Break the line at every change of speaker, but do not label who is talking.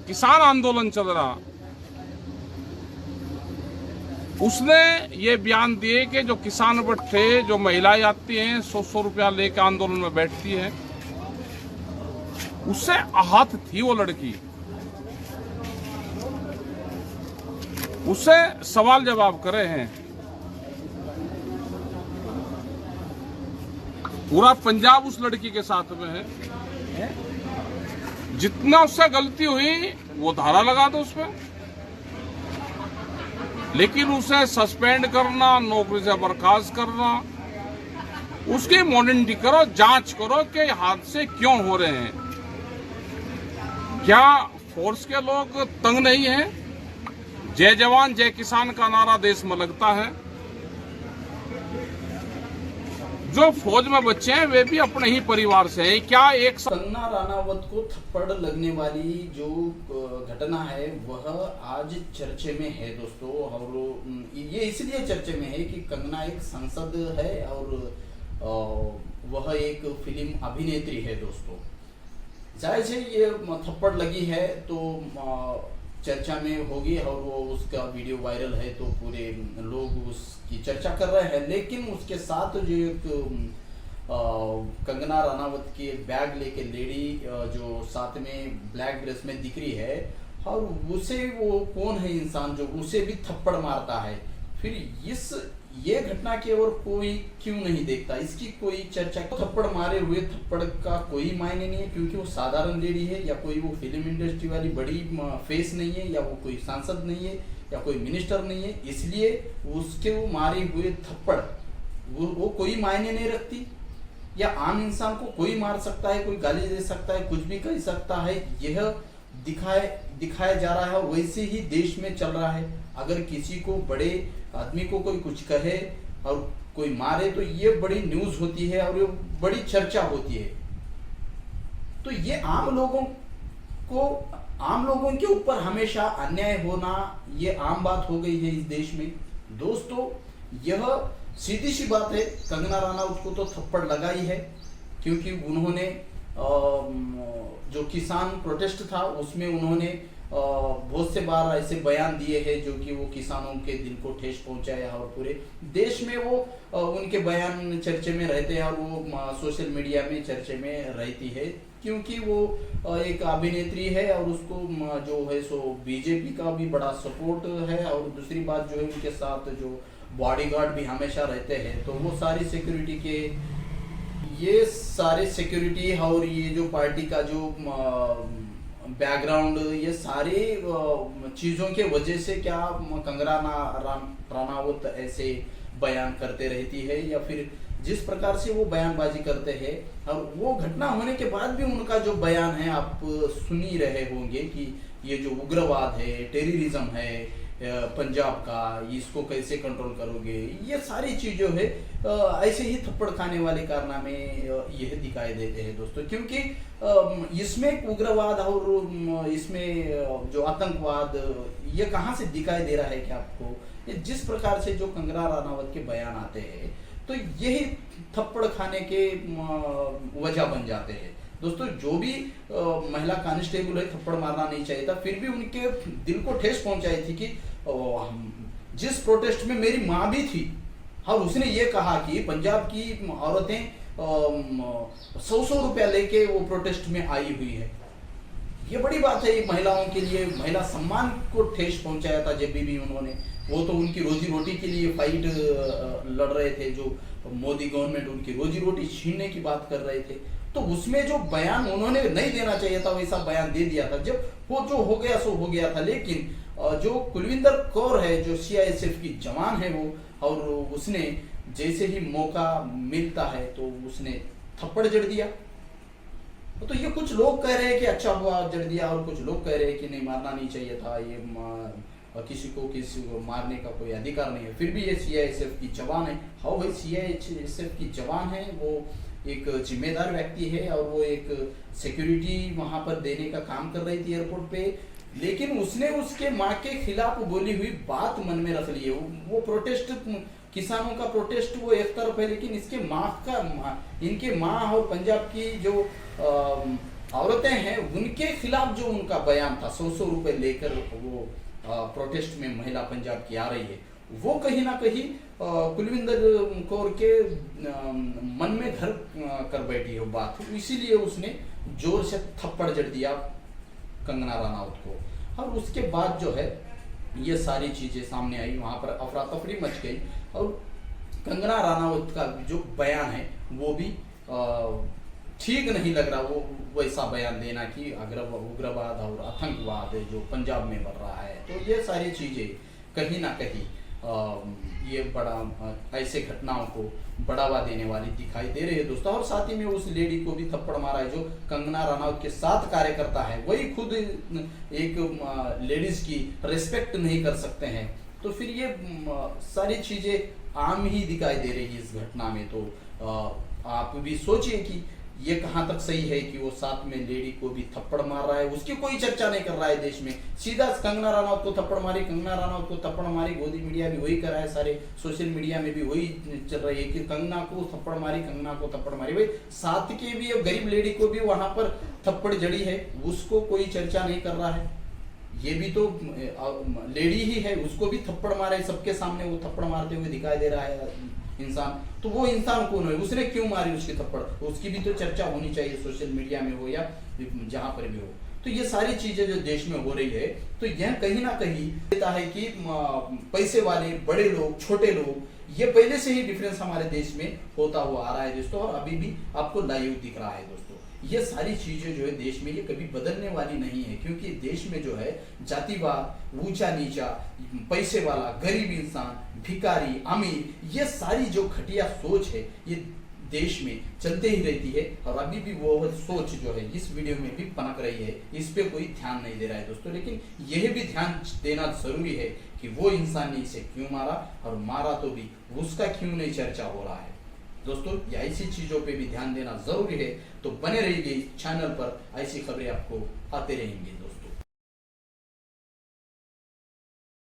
किसान आंदोलन चल रहा, उसने ये बयान दिए कि जो किसान बैठे, जो महिलाएं आती हैं 100-100 रुपया लेकर आंदोलन में बैठती है, उससे आहत थी वो लड़की। उससे सवाल जवाब करे हैं। पूरा पंजाब उस लड़की के साथ में है। जितना उससे गलती हुई वो धारा लगा दो उस पर, लेकिन उसे सस्पेंड करना, नौकरी से बर्खास्त करना, उसकी मॉनिटरिंग करो, जांच करो कि हादसे क्यों हो रहे हैं। क्या फोर्स के लोग तंग नहीं हैं? जय जवान जय किसान का नारा देश में लगता है। जो फौज में बच्चे हैं वे भी अपने ही परिवार से हैं। क्या एक
कंगना राणावत को थप्पड़ लगने वाली जो घटना है वह आज चर्चे में है दोस्तों, और ये इसलिए चर्चे में है कि कंगना एक सांसद है और वह एक फिल्म अभिनेत्री है दोस्तों। जाहिर से ये थप्पड़ लगी है तो चर्चा में होगी, और वो उसका वीडियो वायरल है तो पूरे लोग उसकी चर्चा कर रहे हैं। लेकिन उसके साथ जो एक कंगना राणावत की बैग लेके लेडी जो साथ में ब्लैक ड्रेस में दिख रही है, और उसे वो कौन है इंसान जो उसे भी थप्पड़ मारता है। फिर ये घटना की ओर कोई क्यों नहीं देखता, इसकी कोई चर्चा। थप्पड़ मारे हुए थप्पड़ का कोई मायने नहीं है, क्योंकि वो साधारण लेडी है, या कोई वो फिल्म इंडस्ट्री वाली बड़ी फेस नहीं है, या वो कोई सांसद नहीं है, या कोई मिनिस्टर नहीं है, इसलिए उसके वो मारे हुए थप्पड़ वो कोई मायने नहीं रखती। या आम इंसान को कोई मार सकता है, कोई गाली दे सकता है, कुछ भी कर सकता है, यह दिखाया जा रहा है। वैसे ही देश में चल रहा है। अगर किसी को, बड़े आदमी को कोई कुछ कहे और कोई मारे तो ये बड़ी न्यूज होती है और ये बड़ी चर्चा होती है। तो ये आम लोगों के ऊपर हमेशा अन्याय होना ये आम बात हो गई है इस देश में दोस्तों। यह सीधी सी बात है, कंगना राणावत को तो थप्पड़ लगा ही है, क्योंकि उन्होंने जो किसान प्रोटेस्ट था उसमें उन्होंने बहुत से बार ऐसे बयान दिए हैं जो कि वो किसानों के दिल को ठेस पहुंचाया, और पूरे देश में वो उनके बयान चर्चे में रहते हैं, और वो सोशल मीडिया में चर्चे में रहती है, क्योंकि वो एक अभिनेत्री है और उसको जो है सो बीजेपी का भी बड़ा सपोर्ट है। और दूसरी बात जो है, उनके साथ जो बॉडीगार्ड भी हमेशा रहते हैं, तो वो सारी सिक्योरिटी और ये जो पार्टी का जो बैकग्राउंड, ये सारे चीजों के वजह से क्या कंगना राणावत ऐसे बयान करते रहती है, या फिर जिस प्रकार से वो बयानबाजी करते हैं, और वो घटना होने के बाद भी उनका जो बयान है आप सुन ही रहे होंगे कि ये जो उग्रवाद है, टेररिज्म है पंजाब का, इसको कैसे कंट्रोल करोगे, ये सारी चीजों है ऐसे ही थप्पड़ खाने वाले कारनामे यह दिखाई देते हैं दोस्तों। क्योंकि इसमें उग्रवाद और इसमें जो आतंकवाद ये कहां से दिखाई दे रहा है कि आपको, ये जिस प्रकार से जो कंगना राणावत के बयान आते हैं तो यही थप्पड़ खाने के वजह बन जाते हैं दोस्तों। जो भी महिला कांस्टेबल है, थप्पड़ मारना नहीं चाहिए था, फिर भी उनके दिल को ठेस पहुंचाई थी कि जिस प्रोटेस्ट में मेरी माँ भी थी, और उसने ये कहा कि पंजाब की औरतें 100-100 रुपया लेके वो प्रोटेस्ट में आई हुई है। ये बड़ी बात है महिलाओं के लिए। महिला सम्मान को ठेस पहुंचाया था जब भी उन्होंने, वो तो उनकी रोजी रोटी के लिए फाइट लड़ रहे थे, जो मोदी गवर्नमेंट उनकी रोजी रोटी छीनने की बात कर रहे थे, तो उसमें जो बयान उन्होंने नहीं देना चाहिए था वैसा बयान दे दिया था। जब वो जो हो गया सो हो गया था। लेकिन जो कुलविंदर कौर है, जो सीआईएसएफ की जवान है वो, और उसने जैसे ही मौका मिलता है तो उसने थप्पड़ जड़ दिया। तो ये कुछ लोग कह रहे हैं कि अच्छा हुआ जड़ दिया, और कुछ लोग कह रहे हैं कि नहीं, मारना नहीं चाहिए था, ये किसी को मारने का कोई अधिकार नहीं है। फिर भी ये सीआईएसएफ की जवान है। हाँ भाई, सीआईएसएफ की जवान है, वो एक जिम्मेदार व्यक्ति है, और वो एक सिक्योरिटी वहां पर देने का काम कर रही थी एयरपोर्ट पे। लेकिन उसने उसके माँ के खिलाफ बोली हुई बात मन में रख ली है। वो प्रोटेस्ट, किसानों का प्रोटेस्ट वो एक तरफ है, लेकिन इनके माँ और पंजाब की जो औरतें हैं उनके खिलाफ जो उनका बयान था, 100 रुपए लेकर वो प्रोटेस्ट में महिला पंजाब की आ रही है, वो कहीं ना कहीं कुलविंदर कौर के मन में घर कर बैठी है बात, इसीलिए उसने जोर से थप्पड़ जड़ दिया कंगना रनौत को। और उसके बाद जो है ये सारी चीजें सामने आई, वहां पर अफरा तफरी मच गई और कंगना रनौत का जो बयान है वो भी ठीक नहीं लग रहा, वो वैसा बयान देना कि उग्रवाद और आतंकवाद जो पंजाब में बढ़ रहा है। तो ये सारी चीजें कहीं ना कहीं ये बड़ा ऐसे घटनाओं को बढ़ावा देने वाली दिखाई दे रही है दोस्तों। और साथ ही में उस लेडी को भी थप्पड़ मारा है जो कंगना रनौत के साथ कार्यकर्ता है, वही खुद एक लेडीज की रिस्पेक्ट नहीं कर सकते हैं। तो फिर ये सारी चीजें आम ही दिखाई दे रही है इस घटना में। तो आप भी सोचिए कि ये कहां तक सही है कि वो साथ में लेडी को भी थप्पड़ मार रहा है, उसकी कोई चर्चा नहीं कर रहा है देश में, सीधा कंगना रनौत को थप्पड़ मारी, कंगना रनौत को थप्पड़ मारी। गोदी मीडिया भी वही कर रहा है, सारे सोशल मीडिया में भी वही चल रही है कि कंगना को थप्पड़ मारी, कंगना को थप्पड़ मारी। भाई साथ के भी गरीब लेडी को भी वहां पर थप्पड़ जड़ी है, उसको कोई चर्चा नहीं कर रहा है। ये भी तो लेडी ही है, उसको भी थप्पड़ मारे, सबके सामने वो थप्पड़ मारते हुए दिखाई दे रहा है इंसान। तो वो इंसान कौन है, उसने क्यों मारी उसकी थप्पड़, उसकी भी तो चर्चा होनी चाहिए सोशल मीडिया में हो या जहां पर भी हो। तो ये सारी चीजें जो देश में हो रही है, तो यह कहीं ना कहीं देता है कि पैसे वाले, बड़े लोग, छोटे लोग, ये पहले से ही डिफरेंस हमारे देश में होता हुआ आ रहा है दोस्तों, और अभी भी आपको लाइव दिख रहा है दोस्तों। ये सारी चीजें जो है देश में ये कभी बदलने वाली नहीं है, क्योंकि देश में जो है जातिवाद, ऊंचा नीचा, पैसे वाला, गरीब इंसान, भिखारी, अमीर, ये सारी जो घटिया सोच है ये देश में चलते ही रहती है। और अभी भी वो सोच जो है इस वीडियो में भी पनक रही है, इस पे कोई ध्यान नहीं दे रहा है दोस्तों। लेकिन यह भी ध्यान देना जरूरी है कि वो इंसान ने इसे क्यों मारा, और मारा तो भी उसका क्यों नहीं चर्चा हो रहा है दोस्तों। ये ऐसी चीजों पे भी ध्यान देना जरूरी है। तो बने रहिए इस चैनल पर, ऐसी खबरें आपको आते रहेंगी दोस्तों।